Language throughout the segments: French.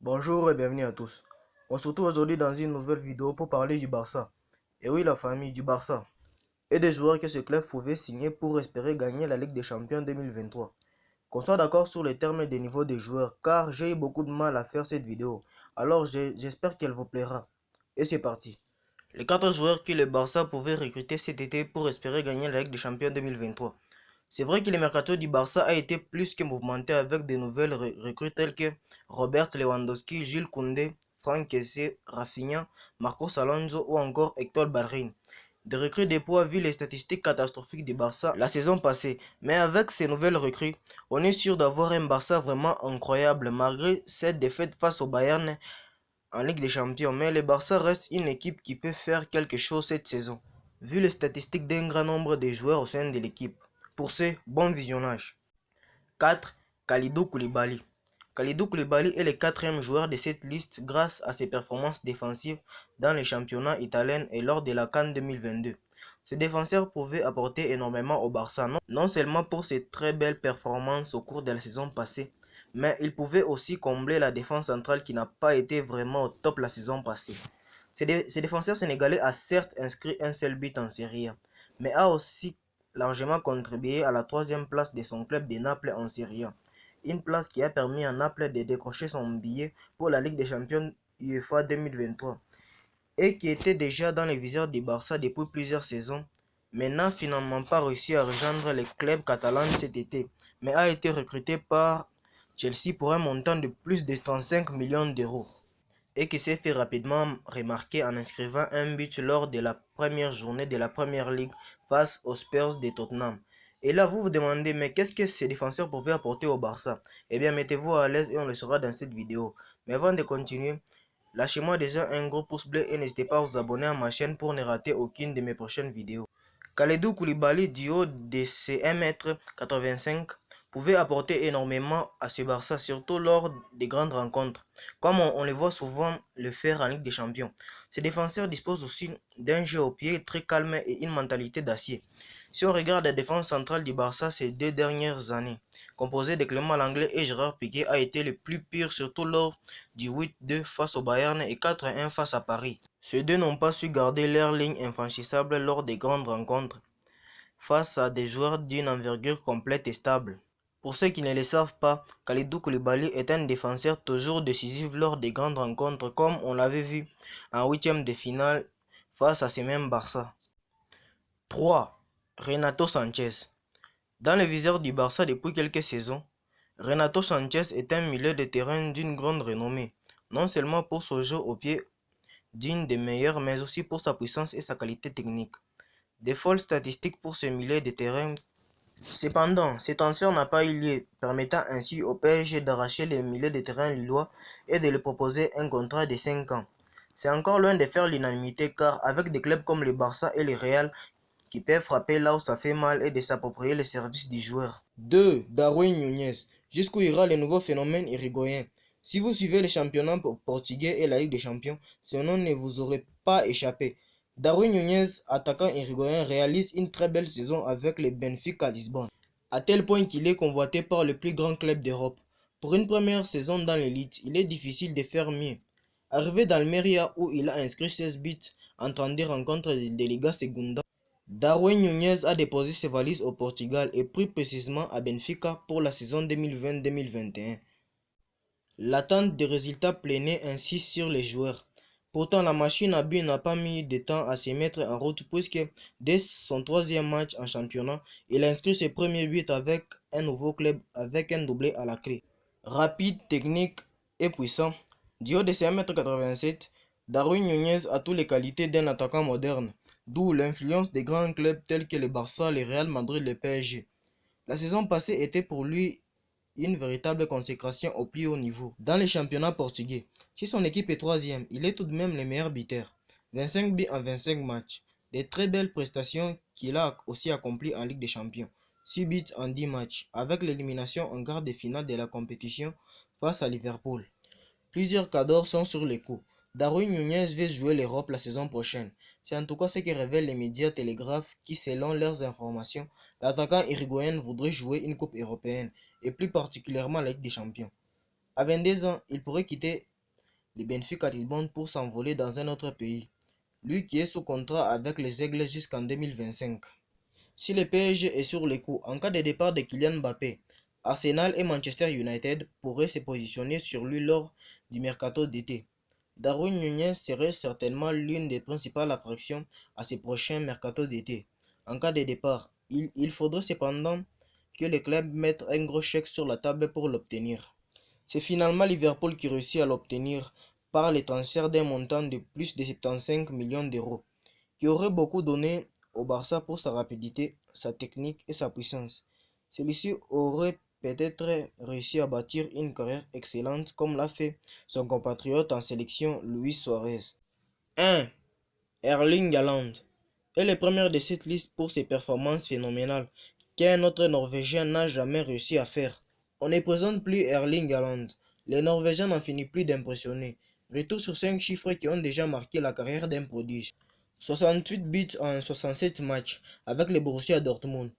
Bonjour et bienvenue à tous. On se retrouve aujourd'hui dans une nouvelle vidéo pour parler du Barça. Et oui, la famille du Barça. Et des joueurs que ce club pouvait signer pour espérer gagner la Ligue des Champions 2023. Qu'on soit d'accord sur les termes et des niveaux des joueurs, car j'ai eu beaucoup de mal à faire cette vidéo. Alors j'espère qu'elle vous plaira. Et c'est parti. Les 4 joueurs que le Barça pouvait recruter cet été pour espérer gagner la Ligue des Champions 2023. C'est vrai que le mercato du Barça a été plus que mouvementé avec de nouvelles recrues telles que Robert Lewandowski, Jules Koundé, Franck Kessié, Rafinha, Marcos Alonso ou encore Hector Bellerin. Des recrues de poids vu les statistiques catastrophiques du Barça la saison passée. Mais avec ces nouvelles recrues, on est sûr d'avoir un Barça vraiment incroyable malgré cette défaite face au Bayern en Ligue des Champions. Mais le Barça reste une équipe qui peut faire quelque chose cette saison, vu les statistiques d'un grand nombre de joueurs au sein de l'équipe. Pour ce, bon visionnage. 4. Kalidou Koulibaly. Kalidou Koulibaly est le 4e joueur de cette liste grâce à ses performances défensives dans les championnats italiens et lors de la CAN 2022. Ce défenseur pouvait apporter énormément au Barça, non seulement pour ses très belles performances au cours de la saison passée, mais il pouvait aussi combler la défense centrale qui n'a pas été vraiment au top la saison passée. Ce défenseur sénégalais a certes inscrit un seul but en Serie A, mais a aussi largement contribué à la 3e place de son club de Naples en Serie A. Une place qui a permis à Naples de décrocher son billet pour la Ligue des Champions UEFA 2023 et qui était déjà dans les viseurs du Barça depuis plusieurs saisons, mais n'a finalement pas réussi à rejoindre le club catalan cet été, mais a été recruté par Chelsea pour un montant de plus de 35 millions d'euros et qui s'est fait rapidement remarquer en inscrivant un but lors de la première journée de la Premier League face aux Spurs de Tottenham. Et là, vous vous demandez, mais qu'est-ce que ces défenseurs pouvaient apporter au Barça? Eh bien, mettez-vous à l'aise et on le saura dans cette vidéo. Mais avant de continuer, lâchez-moi déjà un gros pouce bleu et n'hésitez pas à vous abonner à ma chaîne pour ne rater aucune de mes prochaines vidéos. Kalidou Koulibaly, du haut de ses 1,85 m, pouvait apporter énormément à ce Barça, surtout lors des grandes rencontres, comme on le voit souvent le faire en Ligue des Champions. Ce défenseur dispose aussi d'un jeu au pied très calme et une mentalité d'acier. Si on regarde la défense centrale du Barça ces 2 dernières années, composée de Clément Lenglet et Gérard Piqué, a été le plus pire, surtout lors du 8-2 face au Bayern et 4-1 face à Paris. Ces deux n'ont pas su garder leur ligne infranchissable lors des grandes rencontres, face à des joueurs d'une envergure complète et stable. Pour ceux qui ne le savent pas, Kalidou Koulibaly est un défenseur toujours décisif lors des grandes rencontres, comme on l'avait vu en 8e de finale face à ce même Barça. 3. Renato Sanchez. Dans le viseur du Barça depuis quelques saisons, Renato Sanchez est un milieu de terrain d'une grande renommée, non seulement pour son jeu au pied d'une des meilleures, mais aussi pour sa puissance et sa qualité technique. Des folles statistiques pour ce milieu de terrain. Cependant, ce transfert n'a pas eu lieu, permettant ainsi au PSG d'arracher le milieu de terrain lillois et de lui proposer un contrat de 5 ans. C'est encore loin de faire l'unanimité car avec des clubs comme le Barça et le Real qui peuvent frapper là où ça fait mal et de s'approprier les services du joueur. 2. Darwin Nunez. Jusqu'où ira le nouveau phénomène irigoyen? Si vous suivez le championnat portugais et la Ligue des Champions, ce nom ne vous aurait pas échappé. Darwin Nunez, attaquant irigoyen, réalise une très belle saison avec le Benfica Lisbonne, à tel point qu'il est convoité par le plus grand club d'Europe. Pour une première saison dans l'élite, il est difficile de faire mieux. Arrivé d'Almeria où il a inscrit 16 buts en 32 rencontres de Liga Segunda, Darwin Nunez a déposé ses valises au Portugal et plus précisément à Benfica pour la saison 2020-2021. L'attente des résultats planait ainsi sur les joueurs. Pourtant, la machine à but n'a pas mis de temps à se mettre en route puisque dès son 3e match en championnat, il a inscrit ses premiers buts avec un nouveau club avec un doublé à la clé. Rapide, technique et puissant, du haut de ses 1,87 m, Darwin Nunez a toutes les qualités d'un attaquant moderne, d'où l'influence des grands clubs tels que le Barça, le Real Madrid et le PSG. La saison passée était pour lui une véritable consécration au plus haut niveau dans les championnats portugais. Si son équipe est 3e, il est tout de même le meilleur buteur. 25 buts en 25 matchs. Des très belles prestations qu'il a aussi accomplies en Ligue des Champions. 6 buts en 10 matchs, avec l'élimination en quart de finale de la compétition face à Liverpool. Plusieurs cadors sont sur les coups. Darwin Nunez veut jouer l'Europe la saison prochaine. C'est en tout cas ce que révèlent les médias Télégraphe qui, selon leurs informations, l'attaquant uruguayen voudrait jouer une coupe européenne, et plus particulièrement la Ligue des Champions. À 22 ans, il pourrait quitter le Benfica Lisbonne pour s'envoler dans un autre pays, lui qui est sous contrat avec les Aigles jusqu'en 2025. Si le PSG est sur les coups, en cas de départ de Kylian Mbappé, Arsenal et Manchester United pourraient se positionner sur lui lors du mercato d'été. Darwin Núñez serait certainement l'une des principales attractions à ce prochain mercato d'été. En cas de départ, il faudrait cependant que le club mette un gros chèque sur la table pour l'obtenir. C'est finalement Liverpool qui réussit à l'obtenir par le transfert d'un montant de plus de 75 millions d'euros, qui aurait beaucoup donné au Barça pour sa rapidité, sa technique et sa puissance. Celui-ci aurait peut-être réussi à bâtir une carrière excellente comme l'a fait son compatriote en sélection Luis Suarez. 1. Erling Haaland est le premier de cette liste pour ses performances phénoménales qu'un autre Norvégien n'a jamais réussi à faire. On ne présente plus Erling Haaland. Les Norvégiens n'en finissent plus d'impressionner. Retour sur 5 chiffres qui ont déjà marqué la carrière d'un prodige. 68 buts en 67 matchs avec le Borussia Dortmund.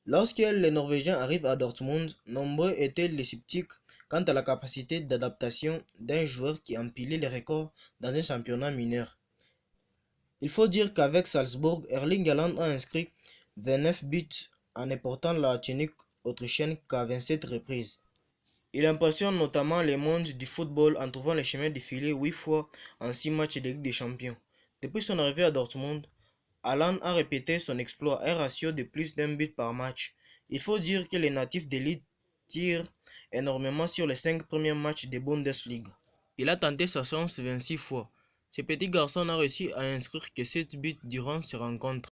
Lorsque les Norvégiens arrivent à Dortmund, nombreux étaient les sceptiques quant à la capacité d'adaptation d'un joueur qui empilait les records dans un championnat mineur. Il faut dire qu'avec Salzbourg, Erling Haaland a inscrit 29 buts en portant la tunique autrichienne qu'à 27 reprises. Il impressionne notamment le monde du football en trouvant le chemin de filer 8 fois en 6 matchs de Ligue des Champions. Depuis son arrivée à Dortmund, Haaland a répété son exploit, un ratio de plus d'un but par match. Il faut dire que les natifs d'élite tirent énormément sur les 5 premiers matchs de Bundesliga. Il a tenté sa chance 26 fois. Ce petit garçon n'a réussi à inscrire que 7 buts durant ces rencontres.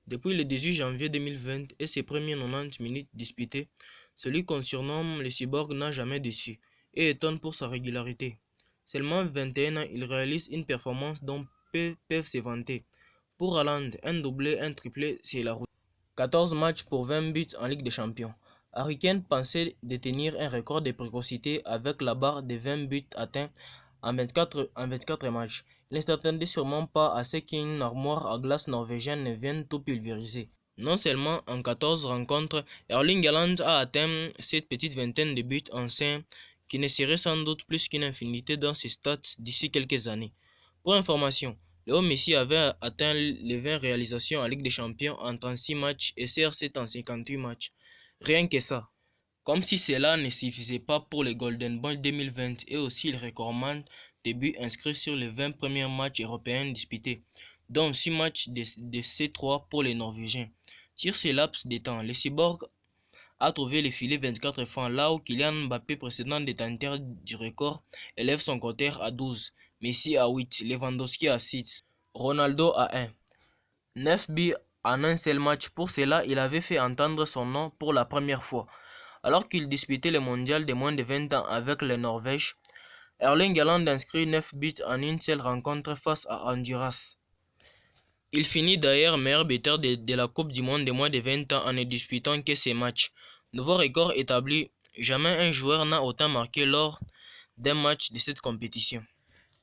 Depuis le 18 janvier 2020 et ses premières 90 minutes disputées, celui qu'on surnomme le cyborg n'a jamais déçu et étonne pour sa régularité. Seulement 21 ans, il réalise une performance dont peuvent se vanter. Pour Haaland, un doublé, un triplé, c'est la route. 14 matchs pour 20 buts en Ligue des Champions. Harry Kane pensait détenir un record de précocité avec la barre de 20 buts atteints en 24 matchs. Il ne s'attendait sûrement pas à ce qu'une armoire à glace norvégienne ne vienne tout pulvériser. Non seulement en 14 rencontres, Erling Haaland a atteint cette petite vingtaine de buts anciens qui ne serait sans doute plus qu'une infinité dans ses stats d'ici quelques années. Pour information, Léo Messi avait atteint les 20 réalisations en Ligue des Champions en 36 matchs et CR7 en 58 matchs. Rien que ça. Comme si cela ne suffisait pas pour les Golden Boy 2020 et aussi le recordman de buts inscrits sur les 20 premiers matchs européens disputés, dont 6 matchs de C3 pour les Norvégiens. Sur ce laps de temps, le cyborg a trouvé le filet 24 fois, là où Kylian Mbappé, précédent détenteur du record, élève son compteur à 12, Messi à 8, Lewandowski à 6, Ronaldo à 1. 9 buts en un seul match. Pour cela, il avait fait entendre son nom pour la première fois. Alors qu'il disputait le mondial de moins de 20 ans avec les Norvèges, Erling Haaland inscrit 9 buts en une seule rencontre face à Honduras. Il finit d'ailleurs meilleur buteur de la Coupe du Monde de moins de 20 ans en ne disputant que ces matchs. Nouveau record établi, jamais un joueur n'a autant marqué lors d'un match de cette compétition.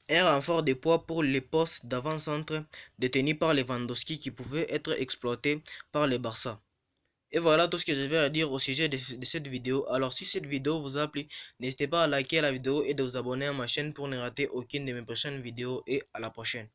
Un renfort de poids pour les postes d'avant-centre détenus par Lewandowski qui pouvaient être exploités par le Barça. Et voilà tout ce que j'avais à dire au sujet de cette vidéo. Alors si cette vidéo vous a plu, n'hésitez pas à liker la vidéo et de vous abonner à ma chaîne pour ne rater aucune de mes prochaines vidéos et à la prochaine.